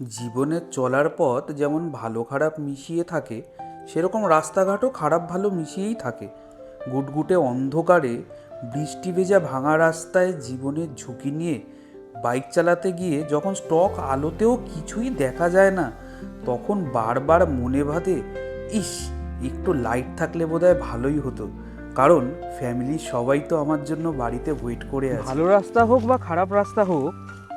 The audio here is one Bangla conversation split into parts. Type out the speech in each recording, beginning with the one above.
জীবনের চলার পথ যেমন ভালো খারাপ মিশিয়ে থাকে, সেরকম রাস্তাঘাটও খারাপ ভালো মিশিয়েই থাকে। গুটগুটে অন্ধকারে বৃষ্টি ভেজা ভাঙা রাস্তায় জীবনের ঝুঁকি নিয়ে বাইক চালাতে গিয়ে যখন স্টক আলোতেও কিছুই দেখা যায় না, তখন বারবার মনে বাধে, ইস, একটু লাইট থাকলে বোধহয় ভালোই হতো। কারণ ফ্যামিলির সবাই তো আমার জন্য বাড়িতে ওয়েট করে আছে। ভালো রাস্তা হোক বা খারাপ রাস্তা হোক,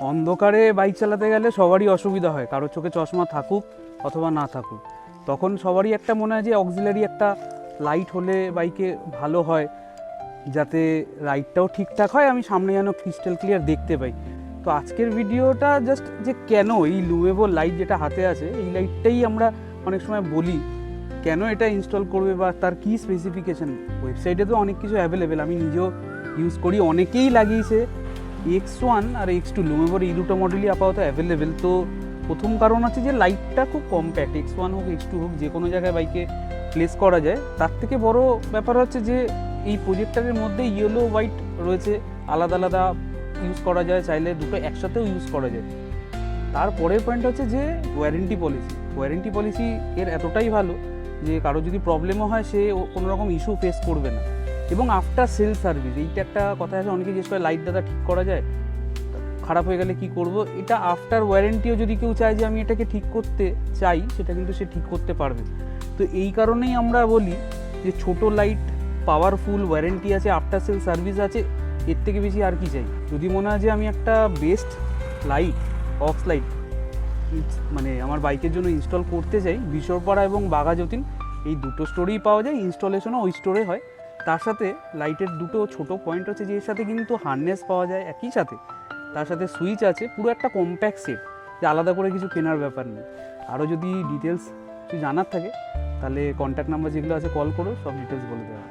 অন্ধকারে বাইক চালাতে গেলে সবারই অসুবিধা হয়। কারোর চোখে চশমা থাকুক অথবা না থাকুক, তখন সবারই একটা মনে হয় যে অক্সিলারি একটা লাইট হলে বাইকে ভালো হয়, যাতে লাইটটাও ঠিকঠাক হয়, আমি সামনে যেন ক্রিস্টাল ক্লিয়ার দেখতে পাই। তো আজকের ভিডিওটা জাস্ট যে কেন এই লুমেবল লাইট যেটা হাতে আছে, এই লাইটটাই আমরা অনেক সময় বলি কেন এটা ইনস্টল করবে বা তার কী স্পেসিফিকেশান। ওয়েবসাইটে তো অনেক কিছু অ্যাভেলেবেল, আমি নিজেও ইউজ করি, অনেকেই লাগিয়েছে। X1 আর X2 লুমেবর এই দুটো মডেলই আপাতত অ্যাভেলেবেল। তো প্রথম কারণ আছে যে লাইটটা খুব কম্প্যাক্ট, X1 হোক X2 হোক যে কোনো জায়গায় বাইকে প্লেস করা যায়। তার থেকে বড় ব্যাপার হচ্ছে যে এই প্রজেক্টারের মধ্যে ইয়েলো হোয়াইট রয়েছে, আলাদা আলাদা ইউজ করা যায়, চাইলে দুটো একসাথেও ইউজ করা যায়। তারপরের পয়েন্ট হচ্ছে যে ওয়ারেন্টি পলিসি এর এতটাই ভালো যে কারো যদি প্রবলেমও হয় সে কোনো রকম ইস্যু ফেস করবে না। এবং আফটার সেল সার্ভিস, এইটা একটা কথা আছে, অনেকে জিজ্ঞেস করে লাইট দাদা ঠিক করা যায়, খারাপ হয়ে গেলে কি করব। এটা আফটার ওয়ারেন্টিও যদি কেউ চায় যে আমি এটাকে ঠিক করতে চাই, সেটা কিন্তু সে ঠিক করতে পারবে। তো এই কারণেই আমরা বলি যে ছোট লাইট, পাওয়ারফুল, ওয়ারেন্টি আছে, আফটার সেল সার্ভিস আছে, এর থেকে বেশি আর কি চাই। যদি মনে হয় যে আমি একটা বেস্ট লাইট, অক্স লাইট মানে আমার বাইকের জন্য ইনস্টল করতে চাই, বিশরপাড়া এবং বাঘাযতীন এই দুটো স্টোরেই পাওয়া যায়, ইনস্টলেশনও ওই স্টোরে হয়। তার সাথে লাইটের দুটো ছোট পয়েন্ট হচ্ছে যে এর সাথে কিন্তু হার্নেস পাওয়া যায় একই সাথে, তার সাথে সুইচ আছে, পুরো একটা কম্প্যাক্ট সেট, যে আলাদা করে কিছু কেনার ব্যাপার নেই। আরও যদি ডিটেলস কিছু জানার থাকে তাহলে কন্ট্যাক্ট নাম্বার যেগুলো আছে কল করো, সব ডিটেলস বলে দেওয়া।